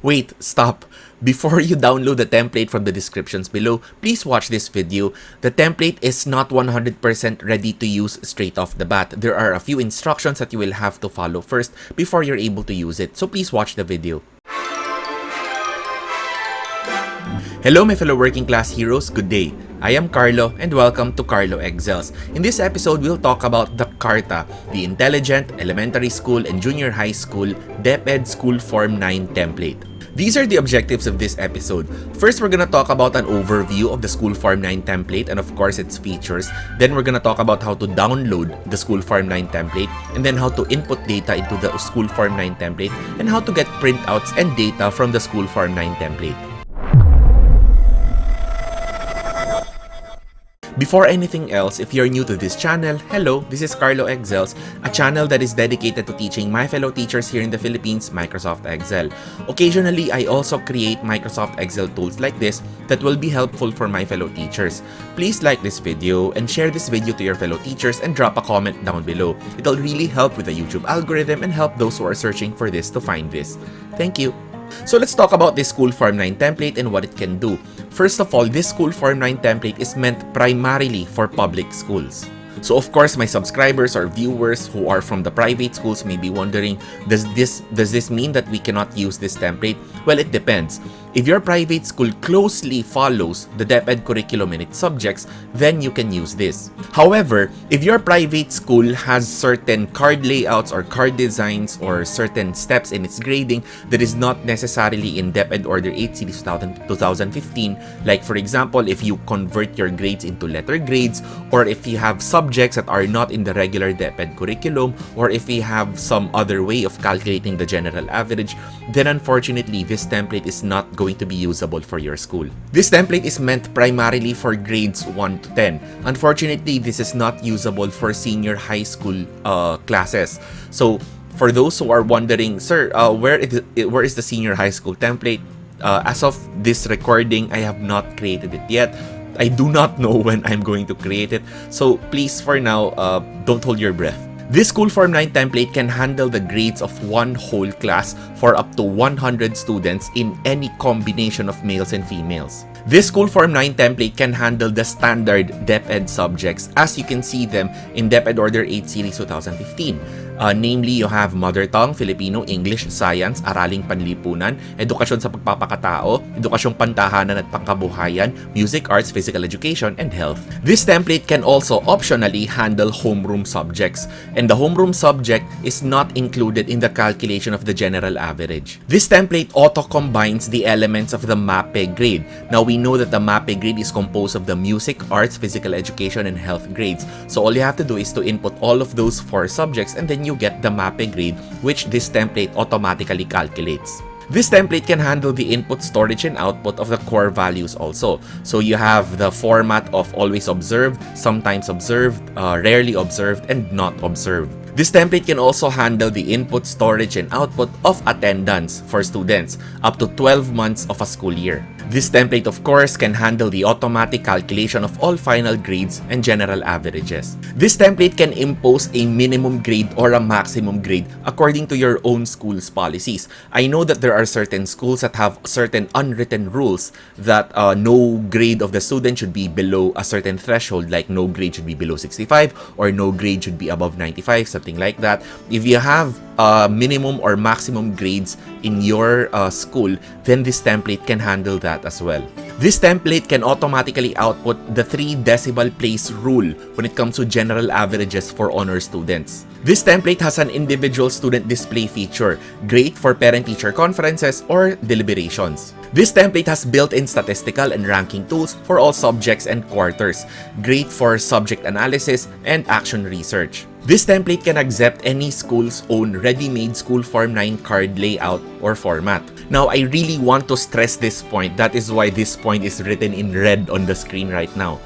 Wait, stop. Before you download the template from the descriptions below, please watch this video. The template is not 100% ready to use straight off the bat. There are a few instructions that you will have to follow first before you're able to use it. So please watch the video. Hello my fellow working class heroes, good day. I am Carlo and welcome to Carlo Excels. In this episode, we'll talk about the CARTA, the Intelligent Elementary School and Junior High School DepEd School Form 9 template. These are the objectives of this episode. First, we're gonna talk about an overview of the School Form 9 template and of course its features. Then we're gonna talk about how to download the School Form 9 template and then how to input data into the School Form 9 template and how to get printouts and data from the School Form 9 template. Before anything else, if you're new to this channel, hello, this is Carlo Excels, a channel that is dedicated to teaching my fellow teachers here in the Philippines Microsoft Excel. Occasionally, I also create Microsoft Excel tools like this that will be helpful for my fellow teachers. Please like this video and share this video to your fellow teachers and drop a comment down below. It'll really help with the YouTube algorithm and help those who are searching for this to find this. Thank you. So let's talk about this School Form 9 template and what it can do. First of all, this School Form 9 template is meant primarily for public schools. So of course, my subscribers or viewers who are from the private schools may be wondering, does this mean that we cannot use this template? Well, it depends. If your private school closely follows the DepEd curriculum and its subjects, then you can use this. However, if your private school has certain card layouts or card designs or certain steps in its grading that is not necessarily in DepEd Order 8 Series 2015, like for example, if you convert your grades into letter grades, or if you have subjects that are not in the regular DepEd curriculum, or if we have some other way of calculating the general average, then unfortunately, this template is not going to be usable for your school. This template is meant primarily for grades 1 to 10. Unfortunately, this is not usable for senior high school classes. So, for those who are wondering, sir, where is the senior high school template? As of this recording, I have not created it yet. I do not know when I'm going to create it. So, please, for now, don't hold your breath. This School Form 9 template can handle the grades of one whole class for up to 100 students in any combination of males and females. This School Form 9 template can handle the standard DepEd subjects as you can see them in DepEd Order 8 Series 2015. Namely, you have Mother Tongue, Filipino, English, Science, Araling Panlipunan, Edukasyon sa Pagpapakatao, Edukasyong Pantahanan at Pangkabuhayan, Music, Arts, Physical Education, and Health. This template can also optionally handle homeroom subjects, and the homeroom subject is not included in the calculation of the general average. This template auto-combines the elements of the MAPE grade. Now, we know that the MAPE grade is composed of the Music, Arts, Physical Education, and Health grades. So all you have to do is to input all of those 4 subjects and then you get the MAPE grade, which this template automatically calculates. This template can handle the input, storage, and output of the core values also. So you have the format of always observed, sometimes observed, rarely observed, and not observed. This template can also handle the input, storage, and output of attendance for students up to 12 months of a school year. This template, of course, can handle the automatic calculation of all final grades and general averages. This template can impose a minimum grade or a maximum grade according to your own school's policies. I know that there are certain schools that have certain unwritten rules that no grade of the student should be below a certain threshold, like no grade should be below 65 or no grade should be above 95, something like that. If you have minimum or maximum grades in your school, then this template can handle that as well. This template can automatically output the 3 decimal place rule when it comes to general averages for honor students. This template has an individual student display feature, great for parent-teacher conferences or deliberations. This template has built-in statistical and ranking tools for all subjects and quarters, great for subject analysis and action research. This template can accept any school's own ready-made School Form 9 card layout or format. Now, I really want to stress this point. That is why this point is written in red on the screen right now.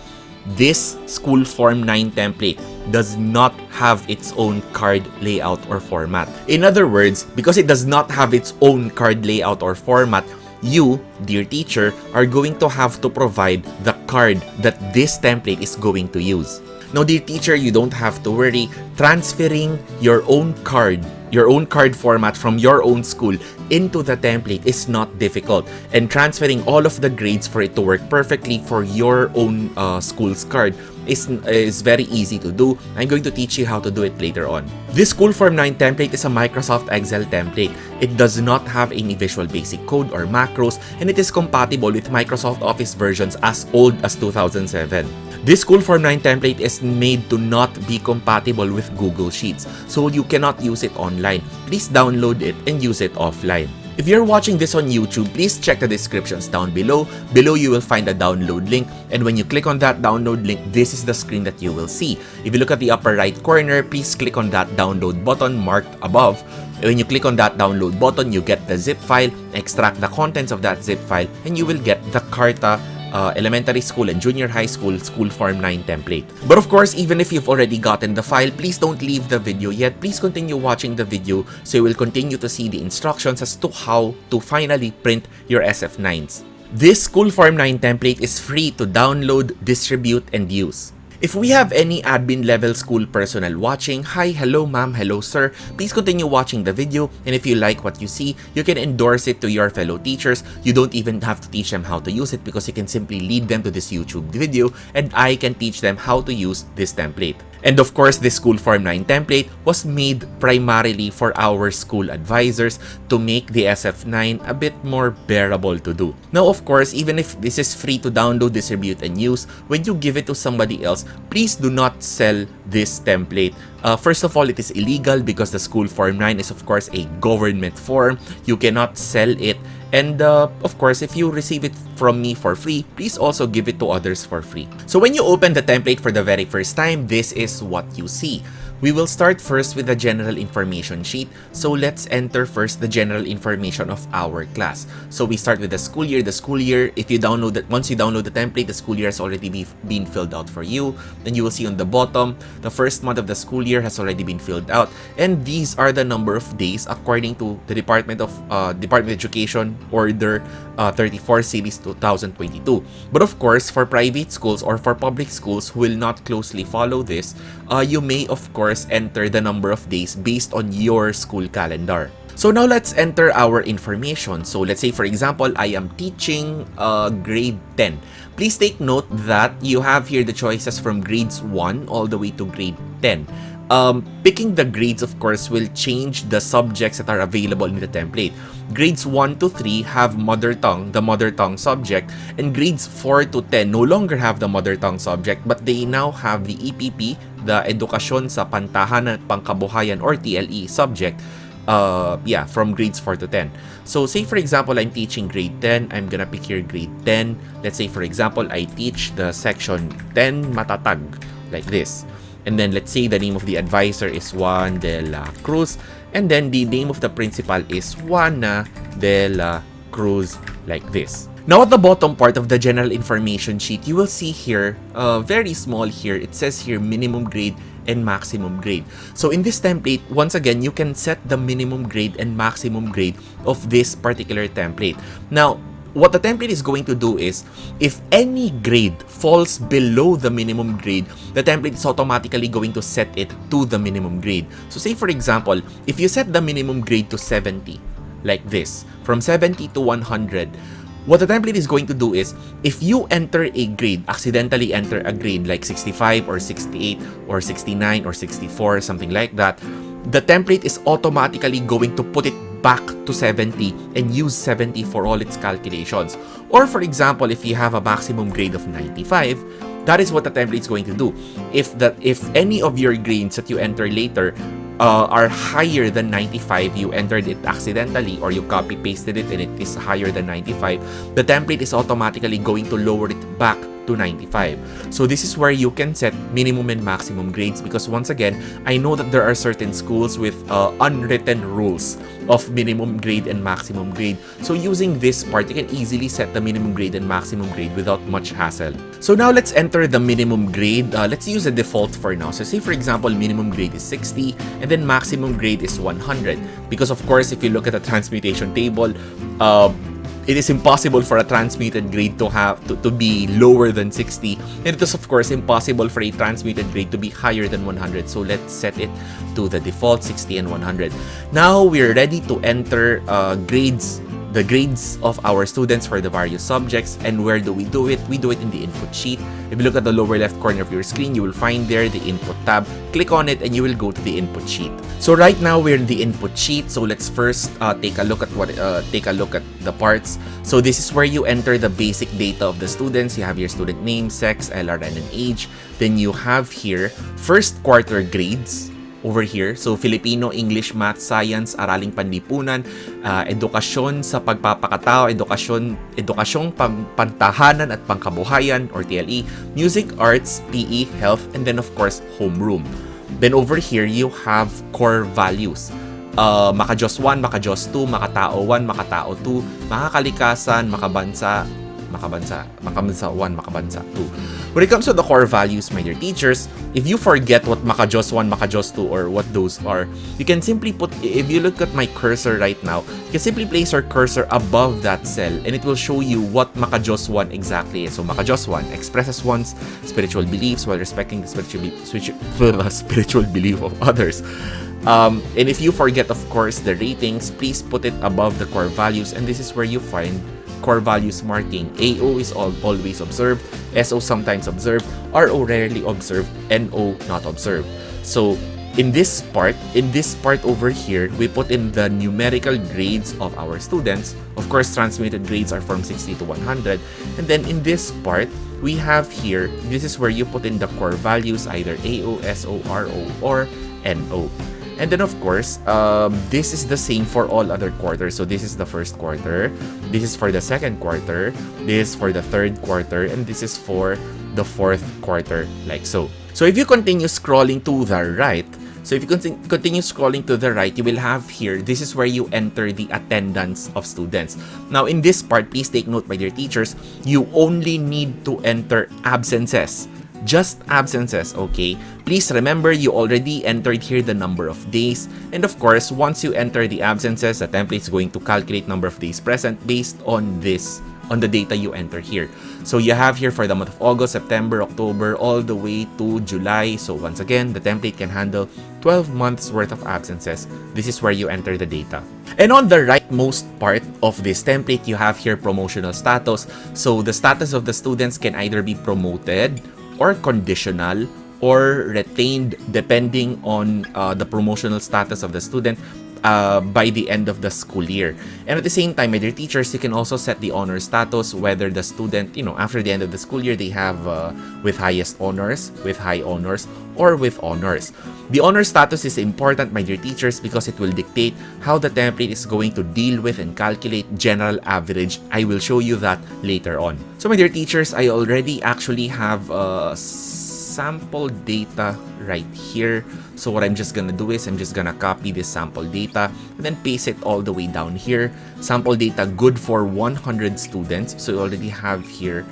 This School Form 9 template does not have its own card layout or format. In other words, because it does not have its own card layout or format, you, dear teacher, are going to have to provide the card that this template is going to use. Now, dear teacher, you don't have to worry. Transferring your own card your own card format from your own school into the template is not difficult, and transferring all of the grades for it to work perfectly for your own school's card is very easy to do. I'm going to teach you how to do it later on. This School Form 9 template is a Microsoft Excel template. It does not have any Visual Basic Code or macros, and it is compatible with Microsoft Office versions as old as 2007. This School Form 9 template is made to not be compatible with Google Sheets, so you cannot use it online. Please download it and use it offline. If you're watching this on YouTube, please check the descriptions down below. Below you will find a download link, and when you click on that download link, this is the screen that you will see. If you look at the upper right corner, please click on that download button marked above. When you click on that download button, you get the zip file, extract the contents of that zip file, and you will get the Carta elementary school and junior high school School Form 9 template. But of course, even if you've already gotten the file, please don't leave the video yet. Please continue watching the video so you will continue to see the instructions as to how to finally print your SF9s. This School Form 9 template is free to download, distribute, and use. If we have any admin level school personnel watching, hi, hello ma'am, hello sir, please continue watching the video, and if you like what you see, you can endorse it to your fellow teachers. You don't even have to teach them how to use it because you can simply lead them to this YouTube video and I can teach them how to use this template. And of course, this School Form 9 template was made primarily for our school advisors to make the SF9 a bit more bearable to do. Now, of course, even if this is free to download, distribute, and use, when you give it to somebody else, please do not sell this template. First of all, it is illegal because the School Form 9 is of course a government form. You cannot sell it. And of course, if you receive it from me for free, please also give it to others for free. So when you open the template for the very first time, this is what you see. We will start first with the general information sheet. So let's enter first the general information of our class. So we start with the school year. The school year, if you download it, once you download the template, the school year has already been filled out for you. Then you will see on the bottom, the first month of the school year has already been filled out. And these are the number of days according to the Department of Education Order 34 Series 2022. But of course, for private schools or for public schools who will not closely follow this, you may of course enter the number of days based on your school calendar. So now let's enter our information. So let's say, for example, I am teaching grade 10. Please take note that you have here the choices from grades 1 all the way to grade 10. Picking the grades, of course, will change the subjects that are available in the template. Grades 1 to 3 have mother tongue, the mother tongue subject, and grades 4 to 10 no longer have the mother tongue subject, but they now have the EPP, the Edukasyon sa Pantahanan at Pangkabuhayan or TLE subject, from grades 4 to 10. So say for example, I'm teaching grade 10, I'm gonna pick here grade 10. Let's say for example, I teach the section 10 Matatag, like this. And then let's say the name of the advisor is Juan de la Cruz, and then the name of the principal is Juana de la Cruz, like this. Now at the bottom part of the general information sheet, you will see here, very small here, it says here minimum grade and maximum grade. So in this template, once again, you can set the minimum grade and maximum grade of this particular template. Now, what the template is going to do is, if any grade falls below the minimum grade, the template is automatically going to set it to the minimum grade. So say for example, if you set the minimum grade to 70, like this, from 70 to 100, what the template is going to do is, if you enter a grade, accidentally enter a grade like 65 or 68 or 69 or 64, something like that, the template is automatically going to put it back to 70 and use 70 for all its calculations. Or for example, if you have a maximum grade of 95, that is what the template is going to do. If any of your grades that you enter later are higher than 95, you entered it accidentally or you copy pasted it and it is higher than 95, the template is automatically going to lower it back to 95. So this is where you can set minimum and maximum grades, because once again, I know that there are certain schools with unwritten rules of minimum grade and maximum grade. So using this part, you can easily set the minimum grade and maximum grade without much hassle. So now let's enter the minimum grade. Let's use a default for now. So say for example, minimum grade is 60 and then maximum grade is 100. Because of course, if you look at the transmutation table, it is impossible for a transmuted grade to be lower than 60, and it is of course impossible for a transmuted grade to be higher than 100. So let's set it to the default 60 and 100. Now we're ready to enter the grades of our students for the various subjects. And where do? We do it in the input sheet. If you look at the lower left corner of your screen, you will find there the input tab. Click on it and you will go to the input sheet. So right now we're in the input sheet. So let's first take a look at the parts. So this is where you enter the basic data of the students. You have your student name, sex, LRN, and age. Then you have here first quarter grades over here. So Filipino, English, Math, Science, Araling Panlipunan, Edukasyon sa Pagpapakatao, Edukasyong Pantahanan at Pangkabuhayan or TLE, Music, Arts, PE, Health, and then of course Homeroom. Then over here you have core values. Maka-Diyos 1, Maka-Diyos 2, Makatao 1, Makatao 2, Makakalikasan, Makabansa 1, Makabansa 2. When it comes to the core values, my dear teachers, if you forget what Maka-Diyos 1, Maka-Diyos 2, or what those are, you can simply if you look at my cursor right now, you can simply place your cursor above that cell and it will show you what Maka-Diyos 1 exactly is. So Maka-Diyos 1 expresses one's spiritual beliefs while respecting the spiritual belief of others. And if you forget, of course, the ratings, please put it above the core values, and this is where you find core values marking. AO is always observed, SO sometimes observed, RO rarely observed, NO not observed. So in this part over here, we put in the numerical grades of our students. Of course, transmitted grades are from 60 to 100. And then in this part, we have here, this is where you put in the core values, either AO, SO, RO, or NO. And then of course, this is the same for all other quarters. So this is the first quarter, this is for the second quarter, this is for the third quarter, and this is for the fourth quarter, like so. So if you continue scrolling to the right, you will have here, this is where you enter the attendance of students. Now in this part, please take note, my dear teachers, you only need to enter absences. Just absences, okay? Please remember, you already entered here the number of days. And of course, once you enter the absences, the template is going to calculate number of days present based on the data you enter here. So you have here for the month of August, September, October, all the way to July. So once again, the template can handle 12 months worth of absences. This is where you enter the data. And on the rightmost part of this template, you have here promotional status. So the status of the students can either be promoted or conditional or retained depending on the promotional status of the student by the end of the school year. And at the same time, my dear teachers, you can also set the honor status, whether the student, after the end of the school year, they have with highest honors, with high honors, or with honors. The honor status is important, my dear teachers, because it will dictate how the template is going to deal with and calculate general average. I will show you that later on. So my dear teachers, I already actually have sample data right here. So what I'm just gonna do is I'm just gonna copy this sample data and then paste it all the way down here. Sample data good for 100 students. So you already have here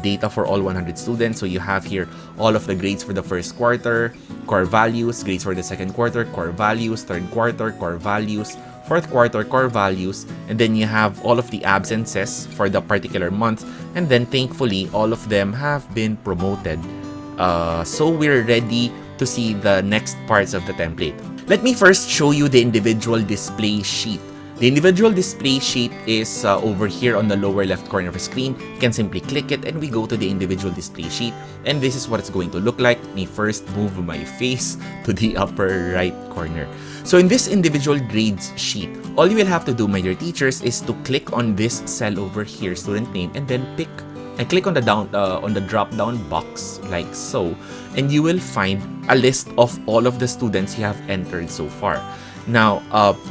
data for all 100 students. So you have here all of the grades for the first quarter, core values, grades for the second quarter, core values, third quarter, core values, fourth quarter, core values, and then you have all of the absences for the particular month, and then thankfully all of them have been promoted. So we're ready to see the next parts of the template. Let me first show you the individual display sheet. The individual display sheet is over here on the lower left corner of the screen. You can simply click it and we go to the individual display sheet. And this is what it's going to look like. Let me first move my face to the upper right corner. So in this individual grades sheet, all you will have to do, my dear teachers, is to click on this cell over here, student name, and then pick and click on the drop down box like so, and you will find a list of all of the students you have entered so far. Now,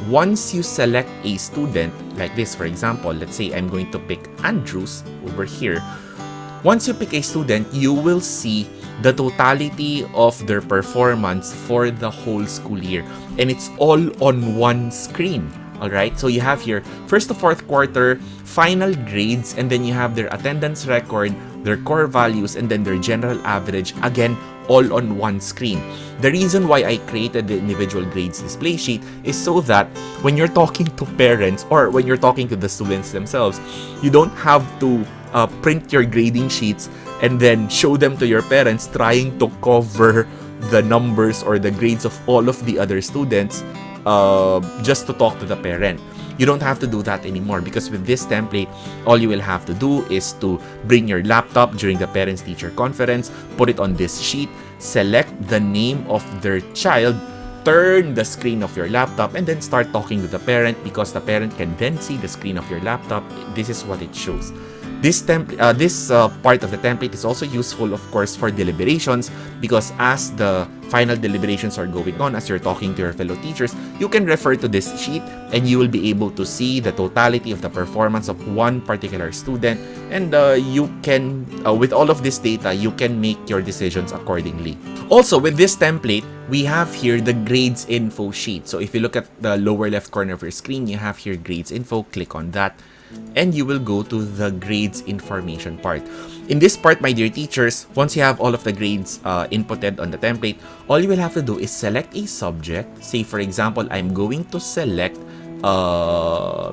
once you select a student like this, for example, let's say I'm going to pick Andrews over here. Once you pick a student, you will see the totality of their performance for the whole school year, and it's all on one screen. Alright, so you have here first to fourth quarter, final grades, and then you have their attendance record, their core values, and then their general average, again, all on one screen. The reason why I created the individual grades display sheet is so that when you're talking to parents or when you're talking to the students themselves, you don't have to print your grading sheets and then show them to your parents trying to cover the numbers or the grades of all of the other students just to talk to the parent. You don't have to do that anymore because with this template, all you will have to do is to bring your laptop during the parents-teacher conference, put it on this sheet, select the name of their child, turn the screen of your laptop, and then start talking to the parent because the parent can then see the screen of your laptop. This is what it shows. This part of the template is also useful, of course, for deliberations because as the final deliberations are going on, as you're talking to your fellow teachers, you can refer to this sheet and you will be able to see the totality of the performance of one particular student, and you can, with all of this data, you can make your decisions accordingly. Also, with this template, we have here the grades info sheet. So if you look at the lower left corner of your screen, you have here grades info. Click on that and you will go to the grades information part. In this part, my dear teachers, once you have all of the grades inputted on the template, all you will have to do is select a subject. Say, for example, I'm going to select,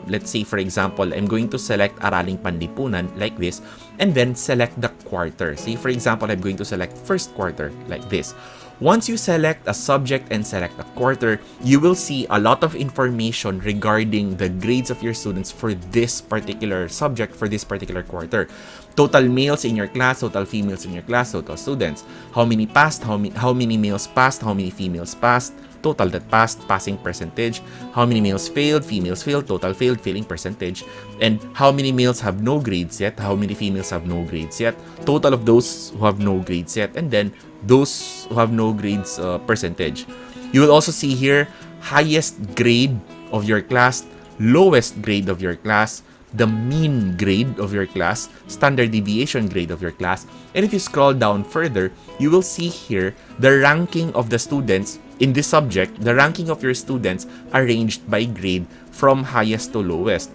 let's say, for example, I'm going to select Araling Panlipunan like this, and then select the quarter. Say, for example, I'm going to select first quarter like this. Once you select a subject and select a quarter, you will see a lot of information regarding the grades of your students for this particular subject, for this particular quarter. Total males in your class, total females in your class, total students. How many passed, how many males passed, how many females passed, total that passed, passing percentage, how many males failed, females failed, total failed, failing percentage, and how many males have no grades yet, how many females have no grades yet, total of those who have no grades yet, and then those who have no grades percentage. You will also see here highest grade of your class, lowest grade of your class, the mean grade of your class, standard deviation grade of your class, and if you scroll down further, you will see here the ranking of the students in this subject, the ranking of your students arranged by grade from highest to lowest.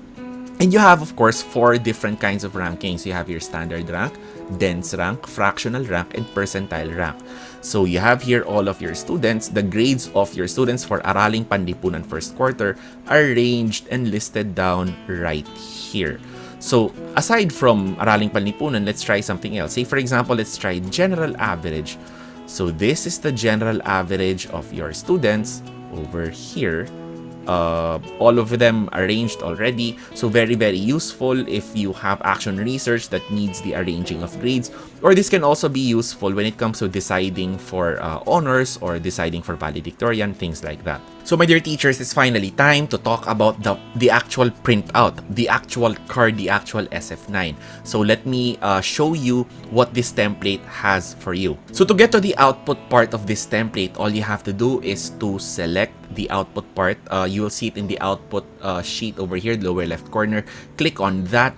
And you have, of course, 4 different kinds of rankings. You have your standard rank, dense rank, fractional rank, and percentile rank. So you have here all of your students, the grades of your students for Araling Panlipunan first quarter are arranged and listed down right here. So aside from Araling Panlipunan, let's try something else. Say, for example, let's try general average. So this is the general average of your students over here. All of them arranged already, so very useful if you have action research that needs the arranging of grades, or this can also be useful when it comes to deciding for honors or deciding for valedictorian, things like that. So my dear teachers, it's finally time to talk about the actual printout, the actual card, the actual SF9. So let me show you what this template has for you. So to get to the output part of this template, all you have to do is to select the output part. You will see it in the output sheet over here, lower left corner. Click on that,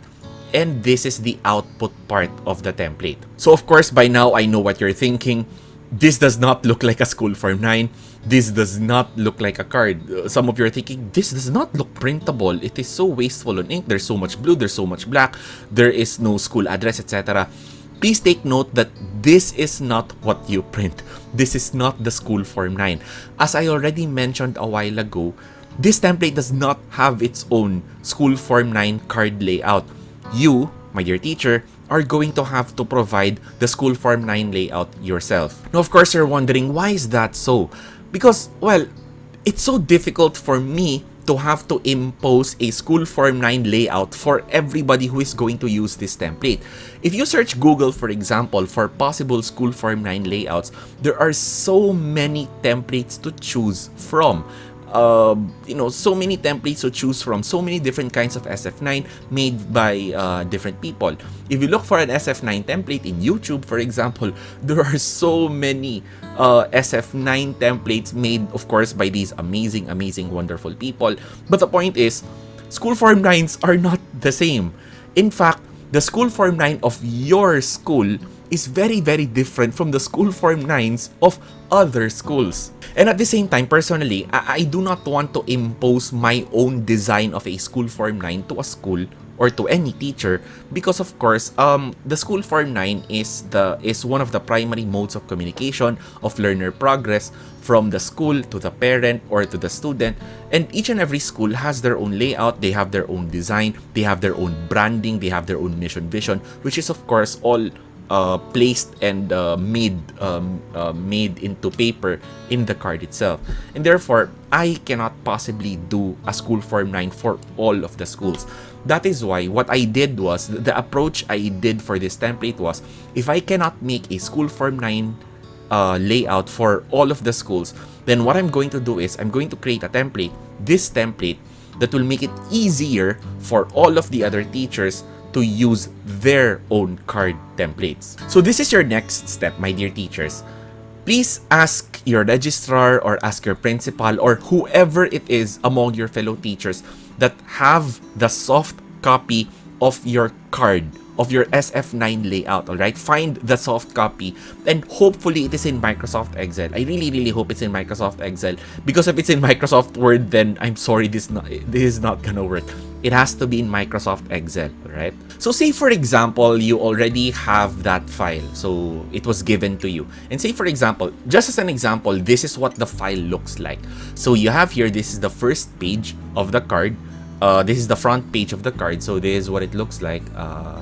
and this is the output part of the template. So of course, by now I know what you're thinking. This does not look like a school form 9. This does not look like a card. Some of you are thinking, this does not look printable. It is so wasteful on ink. There's so much blue, there's so much black, there is no school address, etc. Please take note that this is not what you print. This is not the school form 9. As I already mentioned a while ago, this template does not have its own school form 9 card layout. You, my dear teacher, are going to have to provide the school form 9 layout yourself. Now, of course, you're wondering, why is that so? Because, well, it's so difficult for me to have to impose a school form 9 layout for everybody who is going to use this template. If you search Google, for example, for possible school form 9 layouts, there are so many templates to choose from. So many templates to choose from, so many different kinds of SF9 made by different people. If you look for an SF9 template in YouTube, for example, there are so many SF9 templates made, of course, by these amazing, wonderful people. But the point is, school form 9s are not the same. In fact, the school form 9 of your school is very different from the school form 9s of other schools. And at the same time, personally, I do not want to impose my own design of a school form 9 to a school or to any teacher, because of course the school form 9 is one of the primary modes of communication of learner progress from the school to the parent or to the student. And each and every school has their own layout, they have their own design, they have their own branding, they have their own mission vision, which is of course all placed and made into paper in the card itself. And therefore, I cannot possibly do a school form 9 for all of the schools. That is why what I did was, the approach I did for this template was, if I cannot make a school form 9 layout for all of the schools, then what I'm going to do is I'm going to create a template, this template, that will make it easier for all of the other teachers to use their own card templates. So this is your next step, my dear teachers. Please ask your registrar or ask your principal or whoever it is among your fellow teachers that have the soft copy of your card, of your SF9 layout, alright? Find the soft copy and hopefully it is in Microsoft Excel. I really hope it's in Microsoft Excel, because if it's in Microsoft Word, then I'm sorry, this is not gonna work. It has to be in Microsoft Excel, right? So say for example, you already have that file, so it was given to you. And say for example, just as an example, this is what the file looks like. So you have here, this is the first page of the card. This is the front page of the card, so this is what it looks like.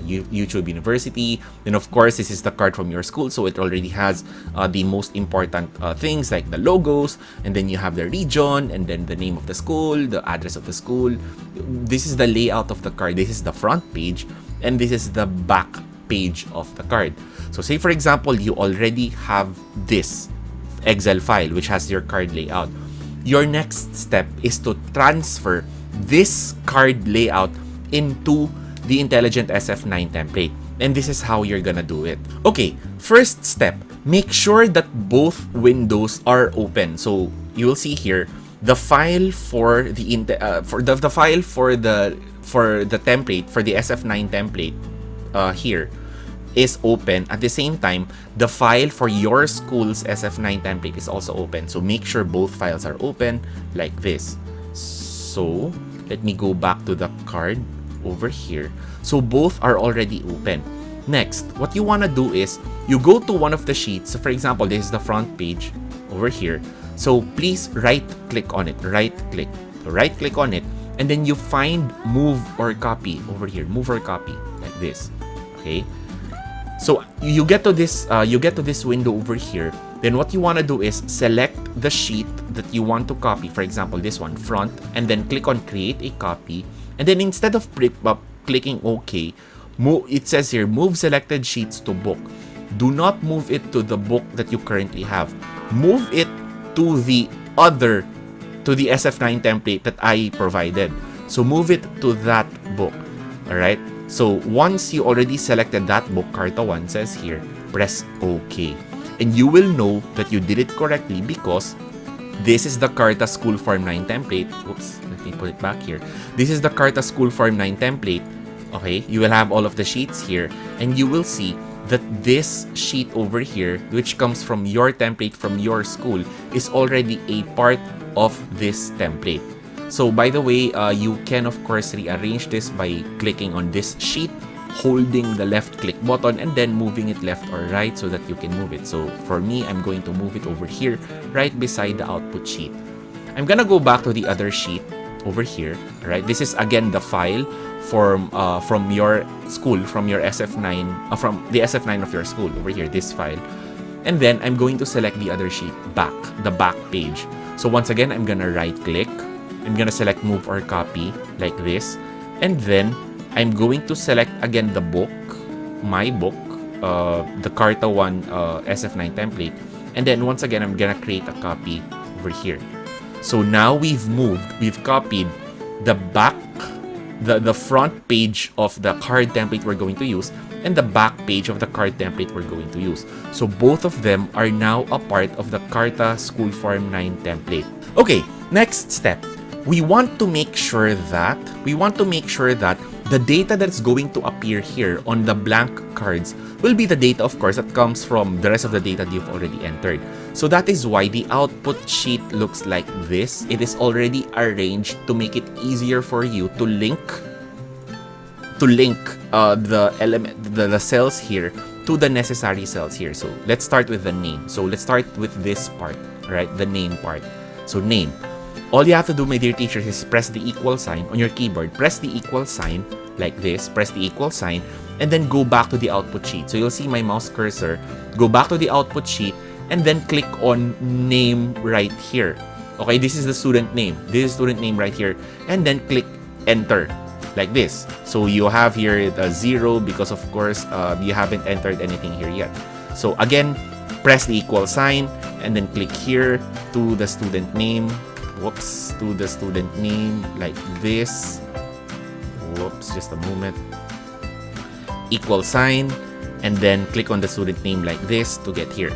YouTube University. Then of course, this is the card from your school, so it already has the most important things like the logos, and then you have the region, and then the name of the school, the address of the school. This is the layout of the card. This is the front page, and this is the back page of the card. So say for example, you already have this Excel file which has your card layout. Your next step is to transfer this card layout into the Intelligent SF9 template. And this is how you're gonna do it. Okay, first step, make sure that both windows are open. So you will see here the file for the file for the template, for the SF9 template here is open. At the same time, the file for your school's SF9 template is also open. So make sure both files are open like this. So let me go back to the card over here. So both are already open. Next, what you want to do is you go to one of the sheets. So for example, this is the front page over here. So please right click on it, right click on it, and then you find move or copy over here, move or copy like this. Okay. So you get to this window over here. Then what you want to do is select the sheet that you want to copy. For example, this one, front, and then click on create a copy. And then instead of clicking OK, it says here, move selected sheets to book. Do not move it to the book that you currently have. Move it to the SF9 template that I provided. So move it to that book. Alright? So once you already selected that book, Carta 1 says here, press OK. And you will know that you did it correctly because this is the Carta School Form 9 template. Oops, let me put it back here. This is the Carta School Form 9 template. Okay, you will have all of the sheets here, and you will see that this sheet over here, which comes from your template from your school, is already a part of this template. So by the way, you can of course rearrange this by clicking on this sheet, holding the left click button, and then moving it left or right so that you can move it. So for me, I'm going to move it over here, right beside the output sheet. I'm gonna go back to the other sheet over here, right? This is again the file from your school, from your SF9, from the SF9 of your school over here, this file. And then I'm going to select the other sheet, the back page. So once again, I'm gonna right click. I'm gonna select move or copy like this, and then I'm going to select again the book, my book, the Carta 1 SF9 template, and then once again I'm gonna create a copy over here. So now we've copied the back, the front page of the card template we're going to use, and the back page of the card template we're going to use. So both of them are now a part of the Carta School Form 9 template. Okay, next step. We want to make sure that the data that's going to appear here on the blank cards will be the data, of course, that comes from the rest of the data that you've already entered. So that is why the output sheet looks like this. It is already arranged to make it easier for you to link to link the cells here to the necessary cells here. So let's start with the name. So let's start with this part, right? The name part. So name. All you have to do, my dear teachers, is press the equal sign on your keyboard. Press the equal sign like this. Press the equal sign and then go back to the output sheet. So you'll see my mouse cursor. Go back to the output sheet and then click on name right here. Okay, this is the student name. This is student name right here. And then click enter like this. So you have here the 0 because of course you haven't entered anything here yet. So again, press the equal sign and then click here to the student name. Whoops, to the student name like this. Whoops, just a moment. Equal sign and then click on the student name like this to get here.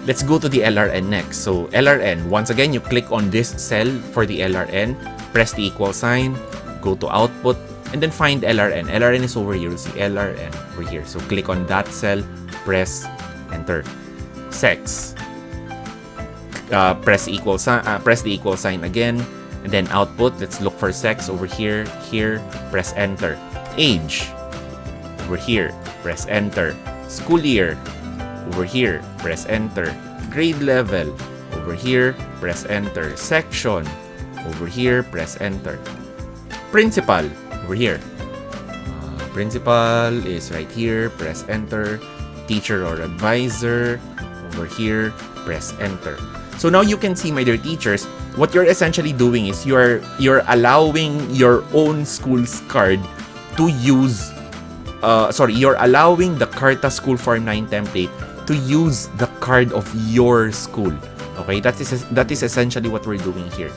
Let's go to the LRN next. So LRN, once again, you click on this cell for the LRN, press the equal sign, go to output, and then find LRN. LRN is over here. You'll see LRN over here. So click on that cell, press enter. Sex. Press the equal sign again, and then output. Let's look for sex over here. Here, press enter. Age over here, press enter. School year over here, press enter. Grade level over here, press enter. Section over here, press enter. Principal over here. Principal is right here, press enter. Teacher or advisor over here, press enter. So now you can see, my dear teachers, what you're essentially doing is you're allowing your own school's card to use you're allowing the Carta School Form 9 template to use the card of your school. Okay, that is essentially what we're doing here.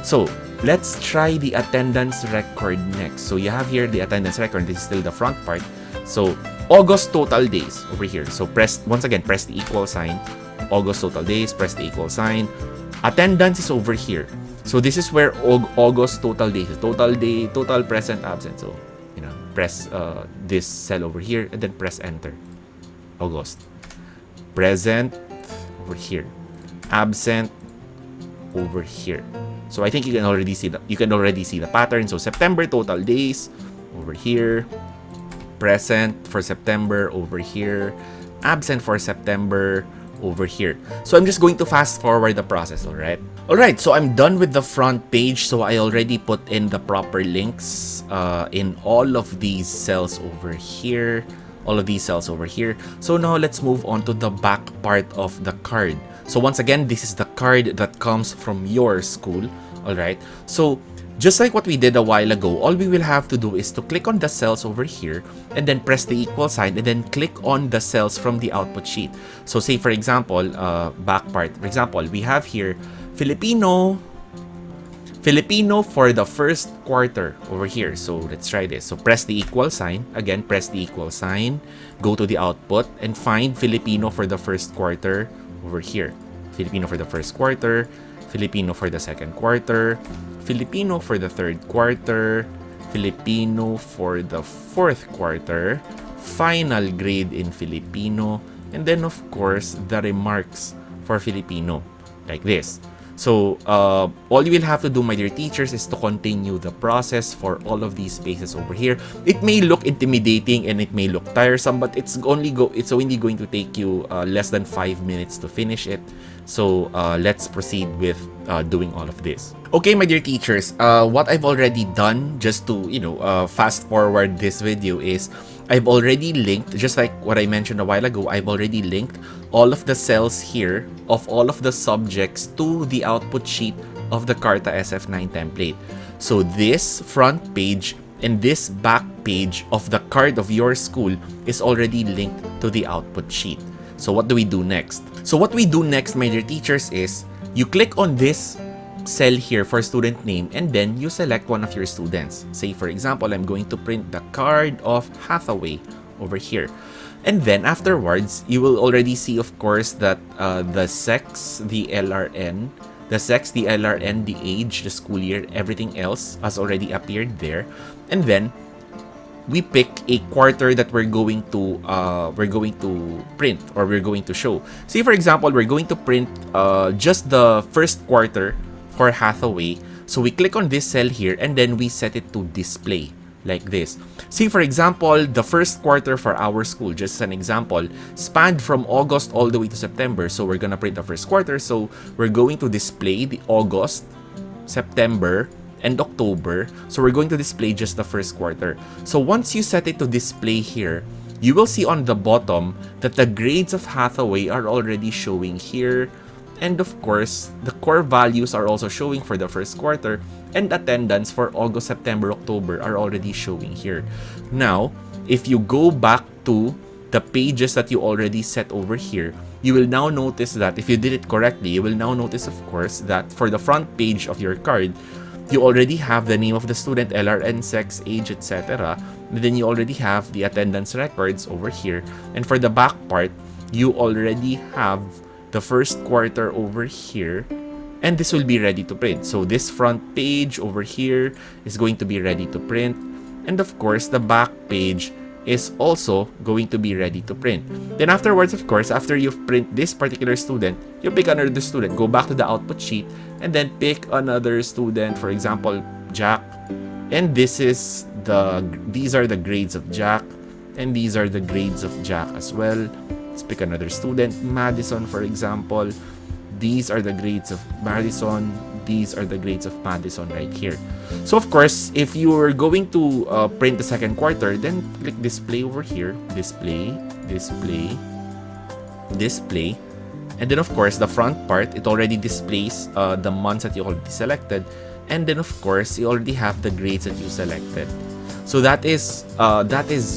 So let's try the attendance record next. So you have here the attendance record. This is still the front part. So August total days over here. So once again press the equal sign. August total days, press the equal sign. Attendance is over here. So this is where August total days is. Total day, total present, absent. So, press this cell over here and then press enter. August. Present over here. Absent over here. So I think you can already see the pattern. So September total days over here. Present for September over here. Absent for September over here. So I'm just going to fast forward the process, alright, so I'm done with the front page. So I already put in the proper links in all of these cells over here, so now let's move on to the back part of the card. So once again, this is the card that comes from your school. Alright, so just like what we did a while ago, all we will have to do is to click on the cells over here and then press the equal sign and then click on the cells from the output sheet. So say for example, back part, for example, we have here Filipino for the first quarter over here. So let's try this. So press the equal sign, again press the equal sign, go to the output and find Filipino for the first quarter over here. Filipino for the first quarter, Filipino for the second quarter, Filipino for the third quarter, Filipino for the fourth quarter, final grade in Filipino, and then of course the remarks for Filipino, like this. So all you will have to do, my dear teachers, is to continue the process for all of these spaces over here. It may look intimidating and it may look tiresome, but it's only going to take you less than 5 minutes to finish it. So let's proceed with doing all of this. Okay, my dear teachers, what I've already done, just to fast forward this video, is I've already linked, just like what I mentioned a while ago, I've already linked all of the cells here of all of the subjects to the output sheet of the Carta SF9 template. So this front page and this back page of the card of your school is already linked to the output sheet. So what do we do next? So what we do next, my dear teachers, is you click on this cell here for student name and then you select one of your students. Say for example, I'm going to print the card of Hathaway over here. And then afterwards, you will already see, of course, that the sex, the LRN, the age, the school year, everything else has already appeared there. And then we pick a quarter that we're going to print, or we're going to show. Say for example, we're going to print just the first quarter for Hathaway. So we click on this cell here and then we set it to display like this. See, for example, the first quarter for our school, just as an example, spanned from August all the way to September. So we're gonna print the first quarter. So we're going to display the August, September, and October. So we're going to display just the first quarter. So once you set it to display here, you will see on the bottom that the grades of Hathaway are already showing here. And of course, the core values are also showing for the first quarter, and attendance for August, September, October are already showing here. Now, if you go back to the pages that you already set over here, you will now notice that if you did it correctly, you will now notice, of course, that for the front page of your card, you already have the name of the student, LRN, sex, age, etc. And then you already have the attendance records over here. And for the back part, you already have the first quarter over here, and this will be ready to print. So this front page over here is going to be ready to print, and of course the back page is also going to be ready to print. Then afterwards, of course, after you've print this particular student, you pick another student, go back to the output sheet, and then pick another student, for example, Jack. And these are the grades of Jack, and these are the grades of Jack as well. Let's pick another student, Madison, for example. These are the grades of Madison. These are the grades of Madison right here. So of course, if you are going to print the second quarter, then click display over here. Display, display, display. And then of course, the front part, it already displays the months that you already selected. And then of course, you already have the grades that you selected. So that is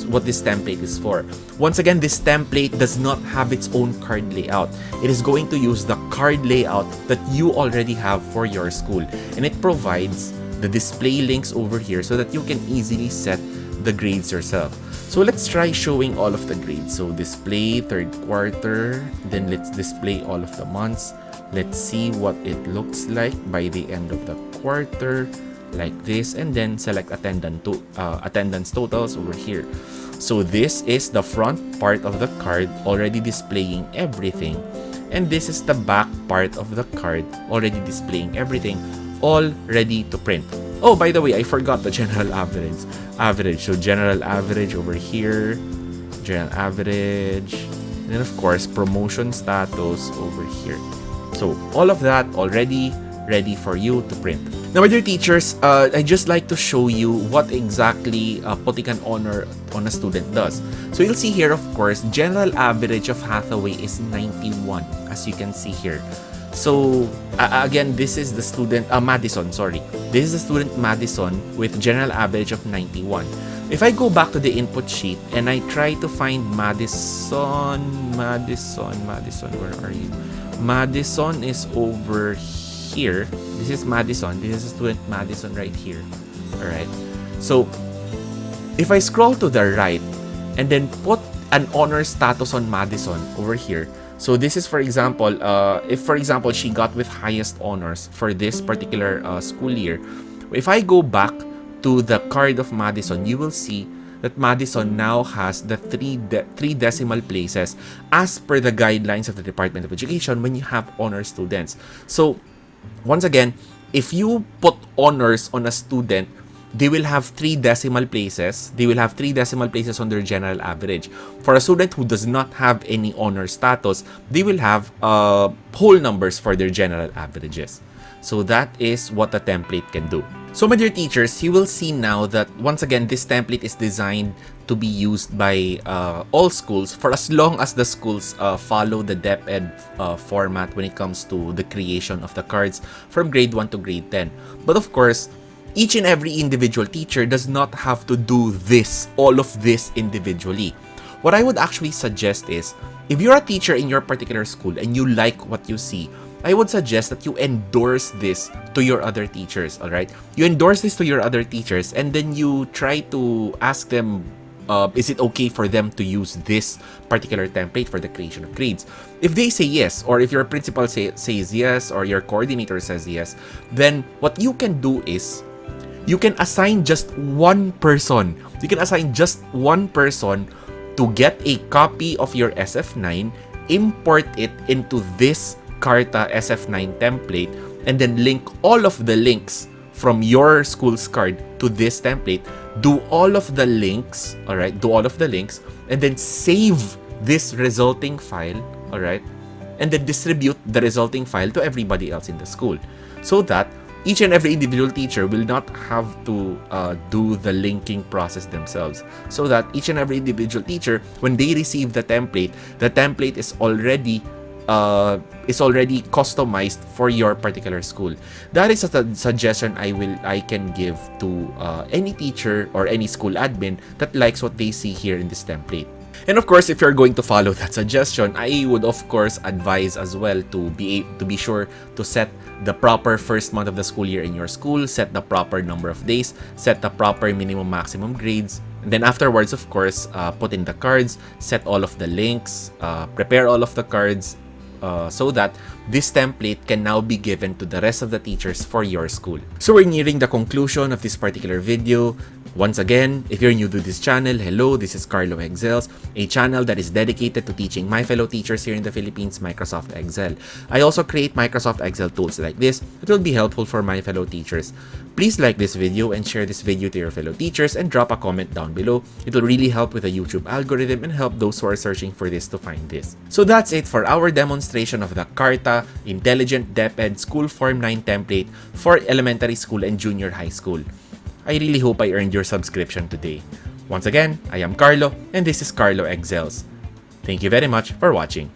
what this template is for. Once again, this template does not have its own card layout. It is going to use the card layout that you already have for your school. And it provides the display links over here so that you can easily set the grades yourself. So let's try showing all of the grades. So display third quarter, then let's display all of the months. Let's see what it looks like by the end of the quarter, like this, and then select attendance totals over here. So this is the front part of the card already displaying everything, and this is the back part of the card already displaying everything, all ready to print. Oh, by the way, I forgot the general average. So general average over here, general average, and then of course promotion status over here. So all of that already ready for you to print. Now, my dear teachers, I just like to show you what exactly putting an honor on a student does. So you'll see here, of course, general average of Hathaway is 91, as you can see here. So again, this is the student Madison, sorry. This is the student Madison with general average of 91. If I go back to the input sheet and I try to find Madison, where are you? Madison is over here. This is Madison. This is student Madison right here. Alright. So if I scroll to the right and then put an honor status on Madison over here. So this is, for example, if for example she got with highest honors for this particular school year. If I go back to the card of Madison, you will see that Madison now has the three decimal places as per the guidelines of the Department of Education when you have honor students. So once again, if you put honors on a student, they will have 3 decimal places. They will have 3 decimal places on their general average. For a student who does not have any honor status, they will have whole numbers for their general averages. So that is what the template can do. So my dear teachers, you will see now that once again, this template is designed to be used by all schools for as long as the schools follow the DepEd format when it comes to the creation of the cards from grade 1 to grade 10. But of course, each and every individual teacher does not have to do all of this individually. What I would actually suggest is, if you're a teacher in your particular school and you like what you see, I would suggest that you endorse this to your other teachers, alright? You endorse this to your other teachers and then you try to ask them, is it okay for them to use this particular template for the creation of grades? If they say yes, or if your principal says yes, or your coordinator says yes, then what you can do is, you can assign just one person. You can assign just one person to get a copy of your SF9, import it into this Carta SF9 template, and then link all of the links from your school's card to this template, do all of the links, all right? Do all of the links, and then save this resulting file, all right? And then distribute the resulting file to everybody else in the school, so that each and every individual teacher will not have to do the linking process themselves. So that each and every individual teacher, when they receive the template is already customized for your particular school. That is a suggestion I can give to any teacher or any school admin that likes what they see here in this template. And of course, if you're going to follow that suggestion, I would of course advise as well to be sure to set the proper first month of the school year in your school, set the proper number of days, set the proper minimum maximum grades, and then afterwards, of course, put in the cards, set all of the links, prepare all of the cards, so that this template can now be given to the rest of the teachers for your school. So we're nearing the conclusion of this particular video. Once again, if you're new to this channel, hello, this is Carlo Excels, a channel that is dedicated to teaching my fellow teachers here in the Philippines Microsoft Excel. I also create Microsoft Excel tools like this that will be helpful for my fellow teachers. Please like this video and share this video to your fellow teachers and drop a comment down below. It will really help with the YouTube algorithm and help those who are searching for this to find this. So that's it for our demonstration of the Carta Intelligent DepEd School Form 9 template for elementary school and junior high school. I really hope I earned your subscription today. Once again, I am Carlo and this is Carlo Excels. Thank you very much for watching.